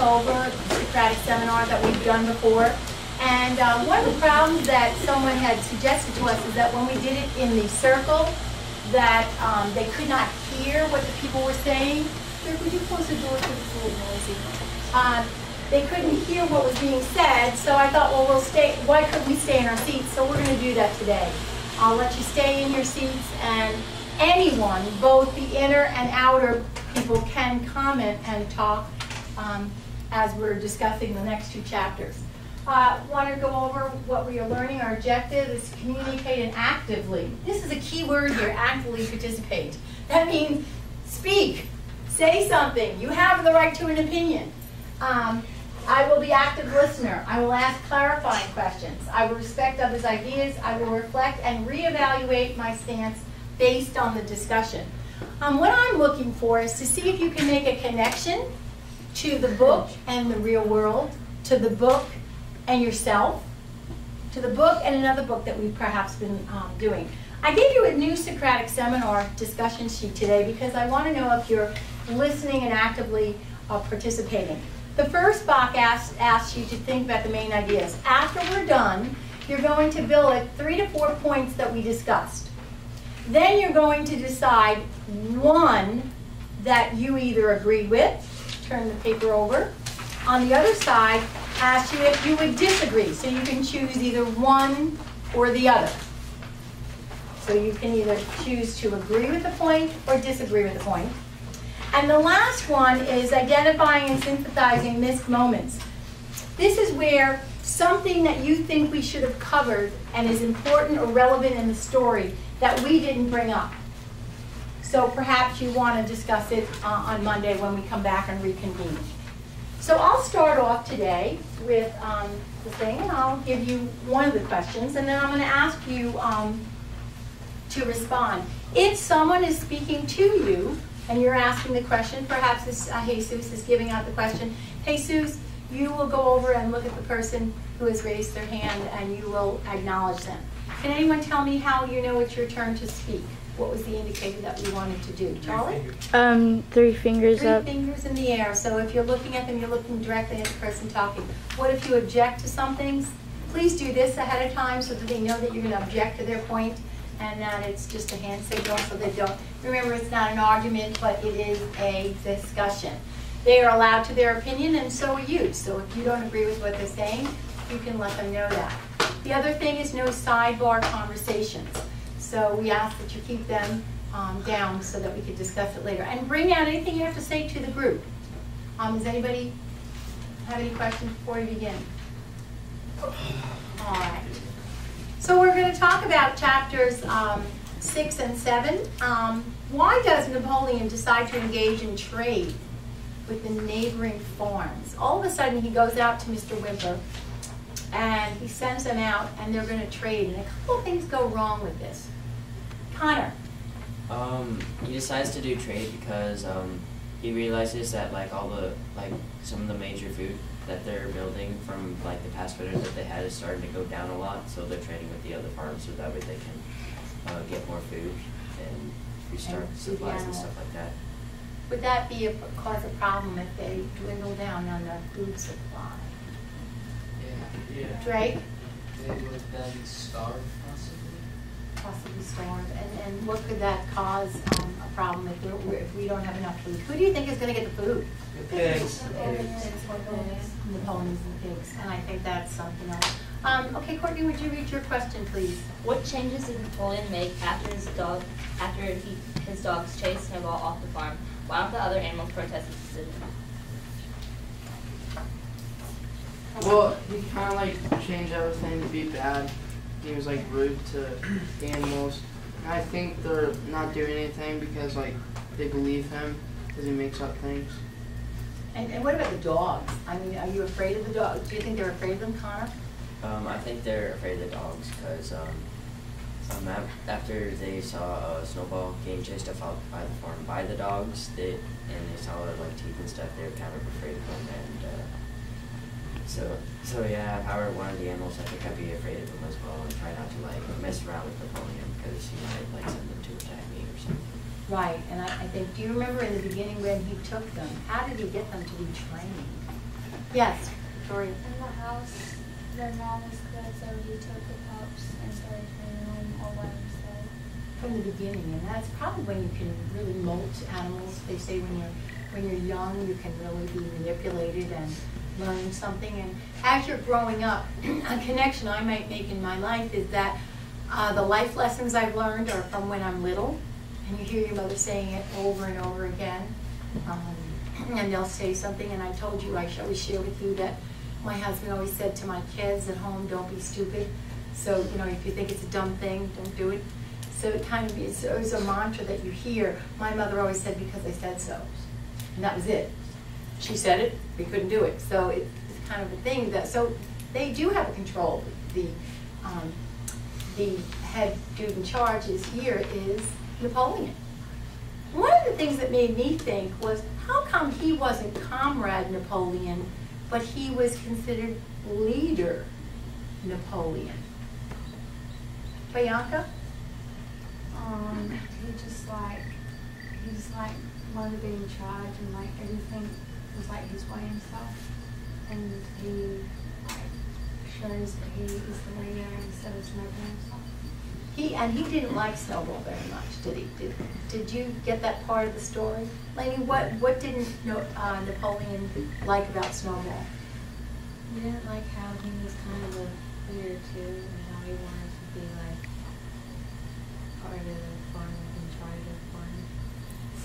over the Socratic seminar that we've done before. And one of the problems that someone had suggested to us is that when we did it in the circle, that they could not hear what the people were saying. Would you close the door because it's a little noisy? They couldn't hear what was being said, so I thought, well, why couldn't we stay in our seats? So we're going to do that today. I'll let you stay in your seats, and anyone, both the inner and outer people, can comment and talk as we're discussing the next two chapters. Want to go over what we are learning. Our objective is to communicate and actively. This is a key word here, actively participate. That means speak, say something. You have the right to an opinion. I will be active listener. I will ask clarifying questions. I will respect others' ideas. I will reflect and reevaluate my stance based on the discussion. What I'm looking for is to see if you can make a connection to the book and the real world, to the book and yourself, to the book and another book that we've perhaps been doing. I gave you a new Socratic seminar discussion sheet today because I want to know if you're listening and actively participating. The first box asks you to think about the main ideas. After we're done, you're going to billet 3 to 4 points that we discussed. Then you're going to decide one that you either agree with, turn the paper over. On the other side, ask you if you would disagree. So you can choose either one or the other. So you can either choose to agree with the point or disagree with the point. And the last one is identifying and synthesizing missed moments. This is where something that you think we should have covered and is important or relevant in the story that we didn't bring up. So perhaps you want to discuss it on Monday when we come back and reconvene. So I'll start off today with the thing, and I'll give you one of the questions, and then I'm going to ask you to respond. If someone is speaking to you, and you're asking the question, perhaps this, Jesus is giving out the question, Jesus, you will go over and look at the person who has raised their hand, and you will acknowledge them. Can anyone tell me how you know it's your turn to speak? What was the indicator that we wanted to do? Charlie? 3 fingers up. 3 fingers in the air. So if you're looking at them, you're looking directly at the person talking. What if you object to some things? Please do this ahead of time so that they know that you're going to object to their point and that it's just a hand signal so they don't. Remember, it's not an argument, but it is a discussion. They are allowed to their opinion, and so are you. So if you don't agree with what they're saying, you can let them know that. The other thing is no sidebar conversations. So we ask that you keep them down so that we can discuss it later. And bring out anything you have to say to the group. Does anybody have any questions before we begin? All right. So we're going to talk about chapters 6 and 7. Why does Napoleon decide to engage in trade with the neighboring farms? All of a sudden he goes out to Mr. Whymper and he sends them out and they're going to trade. And a couple of things go wrong with this. Connor. He decides to do trade because he realizes that some of the major food that they're building from the past winter that they had is starting to go down a lot, so they're trading with the other farms so that way they can get more food and restart supplies and stuff like that. Would that be cause a problem if they dwindle down on the food supply? Yeah. Drake? They would then starve, Possibly starve. And what could that cause a problem if we don't have enough food? Who do you think is going to get the food? The pigs. The ponies and the pigs. And I think that's something else. Okay, Courtney, would you read your question, please? What changes did Napoleon make after his dogs chased Snowball off the farm? Why don't the other animals protest his decision? Well, he kind of changed everything to be bad. He was rude to the animals. And I think they're not doing anything because they believe him because he makes up things. And what about the dogs? I mean, are you afraid of the dogs? Do you think they're afraid of them, Connor? I think they're afraid of the dogs because after they saw Snowball getting chased off by the farm by the dogs, and they saw her teeth and stuff, they were kind of afraid of him. And so yeah, if I were one of the animals, I think I'd be afraid of him as well and try not to mess around with Napoleon because he might send them to attack me or something. Right, and I think, do you remember in the beginning when he took them, how did he get them to be trained? Yes, Victoria. In the house, their mom was good, so he took the pups and started training them all by himself. From the beginning, and that's probably when you can really molt animals. They say when you're young, you can really be manipulated and learn something. And as you're growing up, a connection I might make in my life is that the life lessons I've learned are from when I'm little, and you hear your mother saying it over and over again. And they'll say something, and I told you, I always share with you that my husband always said to my kids at home, don't be stupid. So, you know, if you think it's a dumb thing, don't do it. So it kind of is, it was a mantra that you hear. My mother always said, because I said so. And that was it. She said it, we couldn't do it. So it's kind of a thing that, so they do have a control. The head dude in charge here is Napoleon. One of the things that made me think was, how come he wasn't Comrade Napoleon, but he was considered Leader Napoleon? Bianca? He just wanted to be in charge, and like everything was like his way and stuff. And he shows that he is the leader instead of Snowball and stuff. He didn't like Snowball very much, did he? Did you get that part of the story? Lainey, what didn't Napoleon like about Snowball? He didn't like how he was kind of a leader too, and how he wanted to be like part of the farm, in charge of the farm.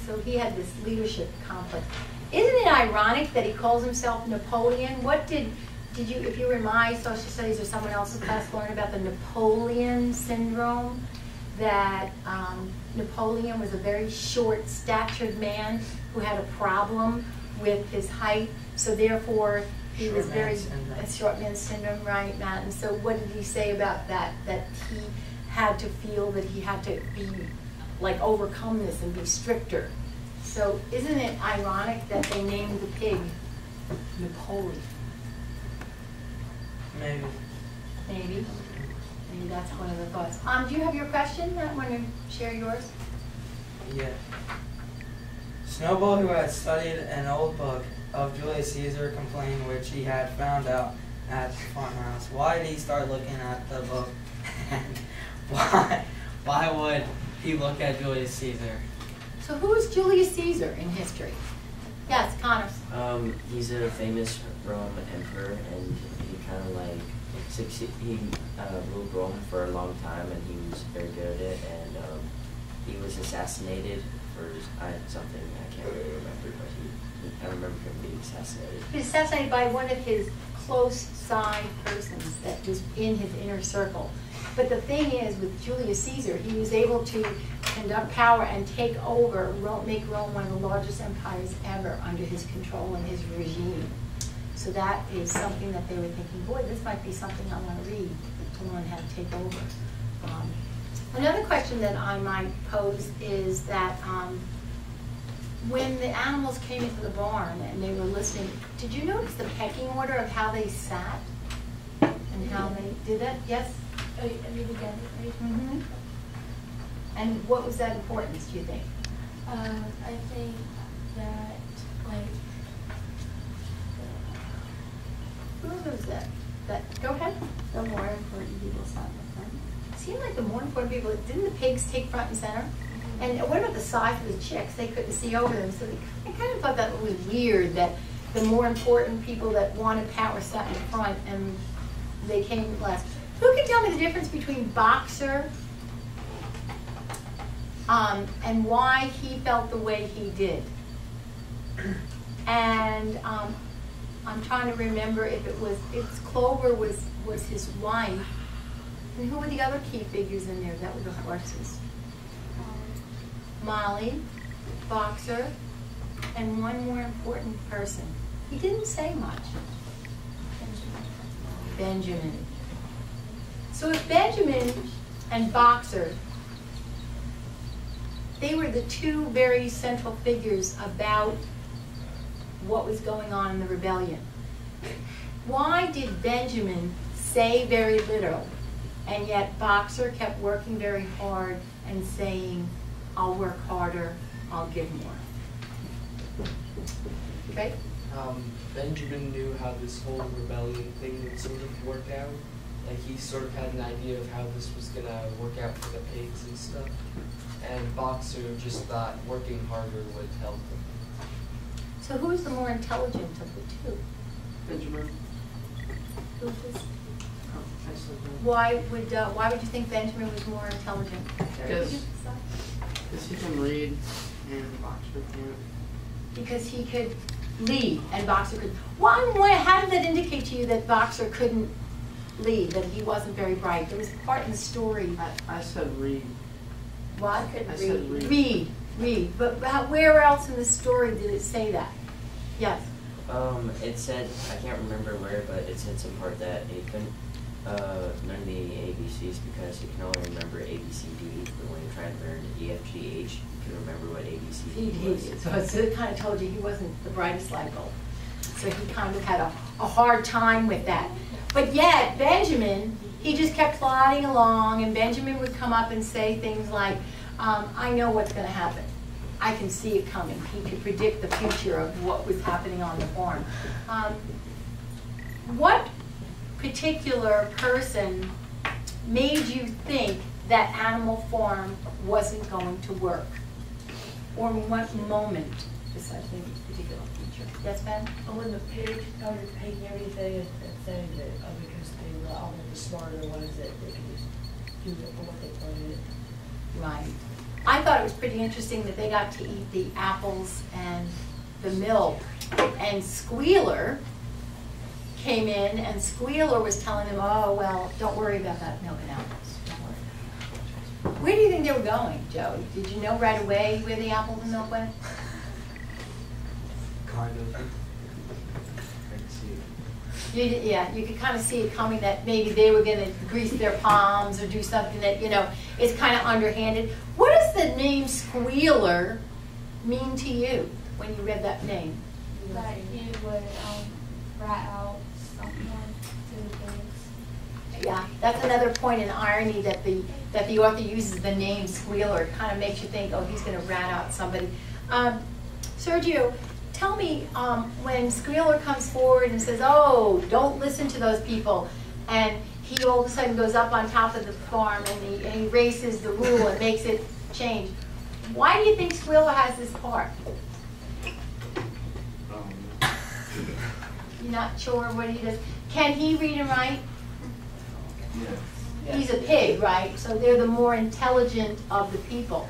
So he had this leadership complex. Isn't it ironic that he calls himself Napoleon? What did you, if you were in my social studies or someone else's class, learn about the Napoleon syndrome? That Napoleon was a very short-statured man who had a problem with his height, so therefore he was very short man syndrome, right, Matt? And so what did he say about that? That he had to feel that he had to be like overcome this and be stricter. So isn't it ironic that they named the pig Napoleon? Maybe. Maybe. Maybe that's one of the thoughts. Do you have your question? I want to share yours. Yeah. Snowball, who had studied an old book of Julius Caesar, complained which he had found out at the farmhouse. Why did he start looking at the book? And why would he look at Julius Caesar? So who is Julius Caesar in history? Yes, Connors. He's a famous Roman emperor, and he kind of like ruled Rome for a long time, and he was very good at it. And he was assassinated for something I can't really remember, but I remember him being assassinated. He was assassinated by one of his close side persons that was in his inner circle. But the thing is, with Julius Caesar, he was able to conduct power and take over, make Rome one of the largest empires ever under his control and his regime. So that is something that they were thinking, boy, this might be something I want to read, to learn how to take over. Another question that I might pose is that when the animals came into the barn and they were listening, did you notice the pecking order of how they sat and how they did that? Yes? At the beginning, right? Mm-hmm. And what was that importance, do you think? I think that, like, Who was that? Go ahead. The more important people sat in the front. It seemed like the more important people, didn't the pigs take front and center? And what about the size of the chicks? They couldn't see over them. So I kind of thought that was weird that the more important people that wanted power sat in front and they came last. Who can tell me the difference between Boxer and why he felt the way he did? And I'm trying to remember if it's Clover was his wife. And who were the other key figures in there? That were the horses. Molly, Boxer, and one more important person. He didn't say much. Benjamin. So if Benjamin and Boxer, they were the two very central figures about what was going on in the rebellion. Why did Benjamin say very little, and yet Boxer kept working very hard and saying, I'll work harder, I'll give more? Okay? Benjamin knew how this whole rebellion thing would sort of work out. Like he sort of had an idea of how this was gonna work out for the pigs and stuff. And Boxer just thought working harder would help him. So who is the more intelligent of the two? Benjamin. Who is this? Oh, I said that. Why would you think Benjamin was more intelligent? Because he can read and Boxer can't. Because he could lead and Boxer could. How did that indicate to you that Boxer couldn't lead, that he wasn't very bright? There was a part in the story. I said read. What? I said read. Read. But where else in the story did it say that? Yes. It said, I can't remember where, but it said some part that he couldn't learn the ABCs because he can only remember ABCD, but when he tried to learn EFGH, he could remember what ABCD was. So it kind of told you he wasn't the brightest light bulb. So he kind of had a hard time with that. But yet, Benjamin, he just kept plodding along, and Benjamin would come up and say things like, I know what's going to happen. I can see it coming. He could predict the future of what was happening on the farm. What particular person made you think that Animal Farm wasn't going to work? Or what moment besides maybe a particular feature? Yes, Ben? When the pig started taking everything and saying that because they were all the smarter ones that they could just use it for what they wanted. Right. I thought it was pretty interesting that they got to eat the apples and the milk. And Squealer came in, and Squealer was telling them, oh, well, don't worry about that milk and apples. Don't worry. Where do you think they were going, Joe? Did you know right away where the apples and milk went? Kind of. I can see it. Yeah, you could kind of see it coming that maybe they were going to grease their palms or do something that, is kind of underhanded. What does the name Squealer mean to you when you read that name? That he would rat out something to the pigs. Yeah, that's another point in irony that the author uses the name Squealer. It kind of makes you think, oh, he's going to rat out somebody. Sergio, tell me, when Squealer comes forward and says, oh, don't listen to those people, and he all of a sudden goes up on top of the farm and he erases the rule and makes it change. Why do you think Squealer has this part? You're not sure what he does. Can he read and write? Yeah. He's a pig, right? So they're the more intelligent of the people.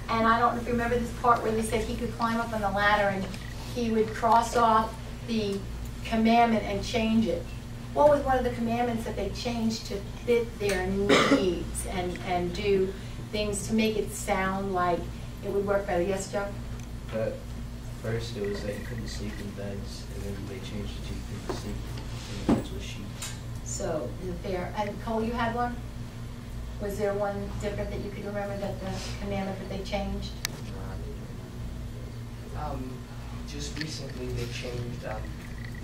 And I don't know if you remember this part where they said he could climb up on the ladder and he would cross off the commandment and change it. What was one of the commandments that they changed to fit their needs and do things to make it sound like it would work better? Yes, Joe? But first it was that you couldn't sleep in beds, and then they changed it to you couldn't sleep in beds with sheets. So, is it fair? And Cole, you had one? Was there one different that you could remember that the commandment that they changed? Just recently they changed,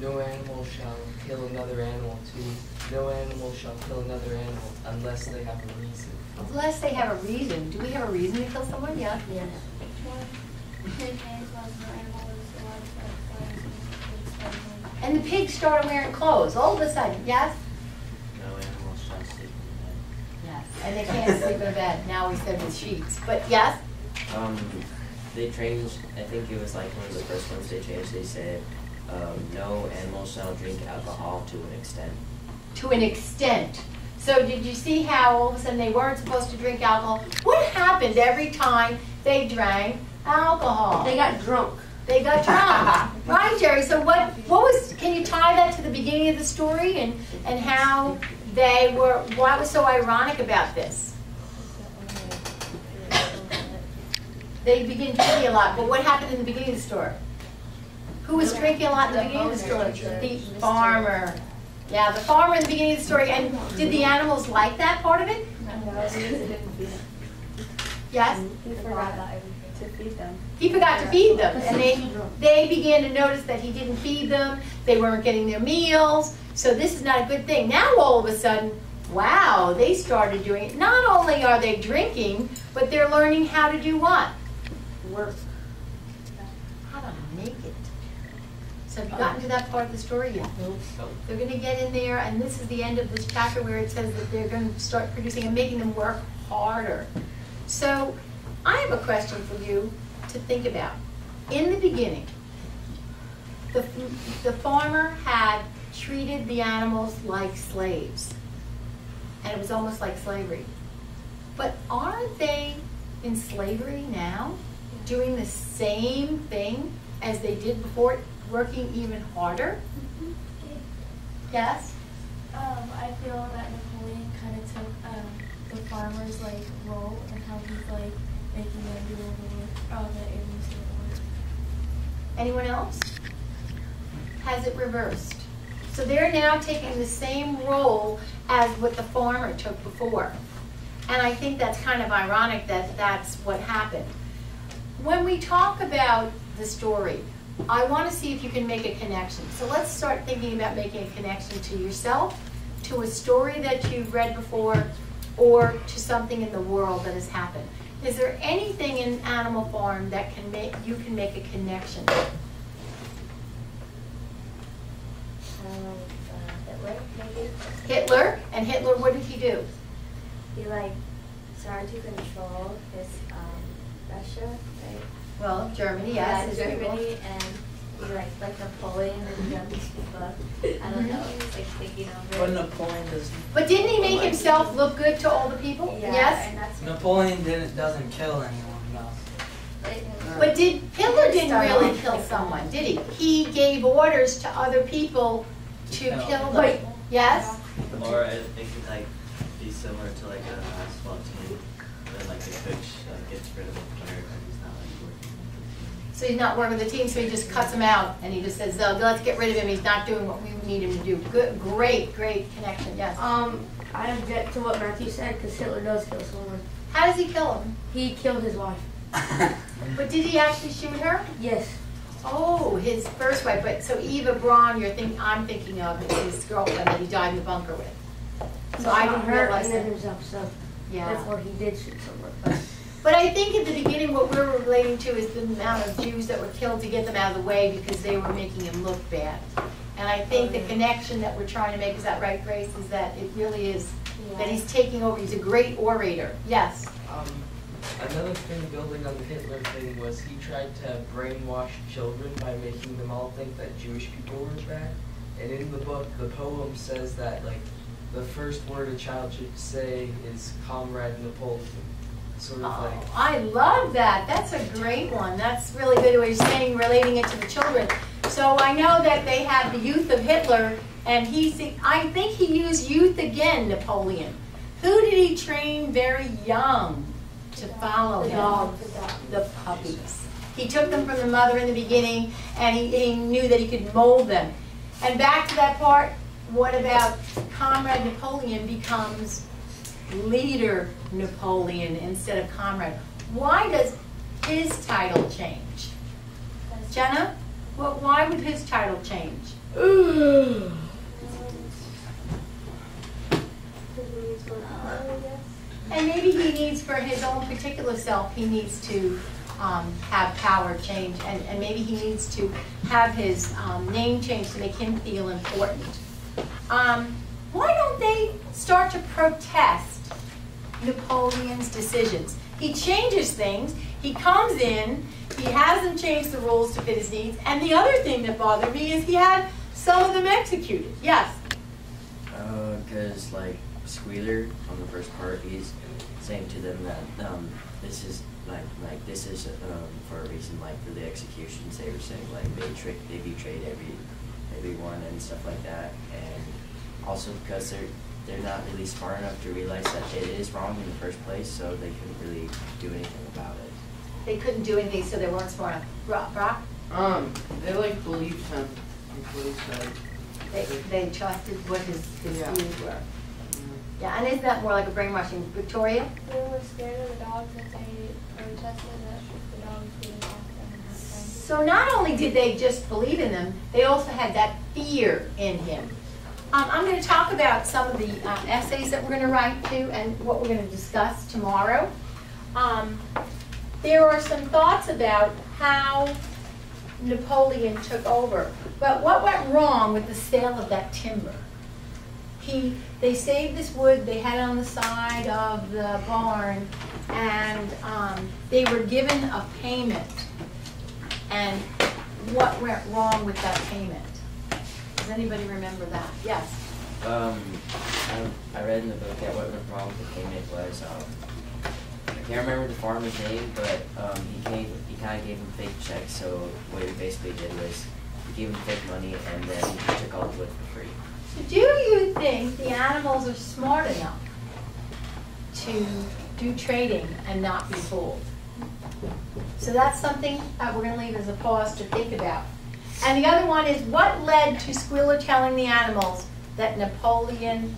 no animal shall kill another animal too. No animal shall kill another animal unless they have a reason. Unless they have a reason. Do we have a reason to kill someone? Yeah. Yes. And the pigs started wearing clothes all of a sudden, yes? No animals shall sleep in bed. Yes. And they can't sleep in a bed. Now we said with sheets. But yes? They changed, I think it was like one of the first ones they changed, they said, no animal shall drink alcohol to an extent. To an extent. So did you see how all of a sudden they weren't supposed to drink alcohol? What happened every time they drank alcohol? They got drunk. They got drunk. Right, Jerry? So what was, can you tie that to the beginning of the story and how they were, what was so ironic about this? They begin drinking a lot, but what happened in the beginning of the story? Who was drinking a lot in the beginning of the story? The farmer. Yeah, the farmer in the beginning of the story. And did the animals like that part of it? Yes? He forgot to feed them. He forgot to feed them. And they began to notice that he didn't feed them. They weren't getting their meals. So this is not a good thing. Now all of a sudden, wow, they started doing it. Not only are they drinking, but they're learning how to do what? Work. How to make it. So have you gotten to that part of the story yet? Nope. They're going to get in there, and this is the end of this chapter where it says that they're going to start producing and making them work harder. So I have a question for you to think about. In the beginning, the farmer had treated the animals like slaves, and it was almost like slavery. But aren't they in slavery now, doing the same thing as they did before, working even harder? Yes? I feel that Napoleon kind of took the farmer's like role and how he's like making them do all the work, all the animals do all the work. Anyone else? Has it reversed? So they're now taking the same role as what the farmer took before. And I think that's kind of ironic that that's what happened. When we talk about the story, I want to see if you can make a connection. So let's start thinking about making a connection to yourself, to a story that you've read before, or to something in the world that has happened. Is there anything in Animal Farm that can make you can make a connection? Hitler, maybe. Hitler, and Hitler, what did he do? He like started to control his Russia, right? Well, Germany, yes. his people. Germany, and he like Napoleon and young people. I don't know. He's like taking over. But Napoleon doesn't. But didn't he make himself look good to all the people? Yeah, Yes. and that's Napoleon doesn't kill anyone, no. But Hitler didn't Started really off kill like someone, did he? He gave orders to other people to No. kill them. Yes? Or it could like be similar to like an asphalt team, where like the coach gets rid of the player because he's not like working with the team. So he's not working with the team, so he just cuts him out, and he just says, let's get rid of him, he's not doing what we need him to do. Good, great connection, yes. I object to what Matthew said because Hitler does kill someone. How does he kill him? He killed his wife. But did he actually shoot her? Yes. Oh, his first wife, but so Eva Braun, I'm thinking of his girlfriend that he died in the bunker with. So I didn't her realize and then that. himself, so Yeah. therefore he did shoot someone. But I think at the beginning what we're relating to is the amount of Jews that were killed to get them out of the way because they were making him look bad. And I think the connection that we're trying to make, is that right, Grace, is that it really is, that he's taking over, he's a great orator. Yes? Another thing building on the Hitler thing was he tried to brainwash children by making them all think that Jewish people were bad. And in the book, the poem says that like the first word a child should say is Comrade Napoleon. Sort of like. Oh, I love that. That's a great one. That's really good what you're saying, relating it to the children. So I know that they had the youth of Hitler, and I think he used youth again, Napoleon. Who did he train very young to follow him? The puppies. He took them from the mother in the beginning, and he knew that he could mold them. And back to that part, what about Comrade Napoleon becomes Leader Napoleon instead of Comrade? Why does his title change? Jenna, why would his title change? And maybe he needs, for his own particular self, he needs to have power change, and maybe he needs to have his name changed to make him feel important. Why don't they start to protest Napoleon's decisions? He changes things, he comes in, he hasn't changed the rules to fit his needs, and the other thing that bothered me is he had some of them executed. Yes? Because like Squealer on the first part, he's saying to them that this is this is for a reason, like for the executions. They were saying like they betrayed everyone and stuff like that, and also because they're not really smart enough to realize that it is wrong in the first place, so they couldn't really do anything about it. They couldn't do anything, so they weren't smart enough. Brock? They like believed him. What he said. They trusted what his Yeah. views were. Yeah, and isn't that more like a brainwashing? Victoria? They were scared of the dogs and they protested that the dogs didn't attack them and have fun. So not only did they just believe in them, they also had that fear in him. I'm going to talk about some of the essays that we're going to write too, and what we're going to discuss tomorrow. There are some thoughts about how Napoleon took over. But what went wrong with the sale of that timber? They saved this wood, they had it on the side of the barn, and they were given a payment. And what went wrong with that payment? Does anybody remember that? Yes. I read in the book that what went wrong with the payment was I can't remember the farmer's name, but he kind of gave him fake checks. So what he basically did was he gave him fake money and then he took all the wood for free. So do you think the animals are smart enough to do trading and not be fooled? So that's something that we're going to leave as a pause to think about. And the other one is, what led to Squealer telling the animals that Napoleon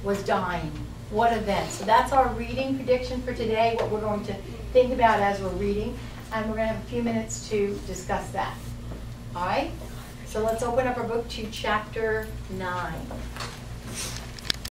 was dying? What event? So that's our reading prediction for today, what we're going to think about as we're reading. And we're going to have a few minutes to discuss that. All right? So let's open up our book to chapter 9.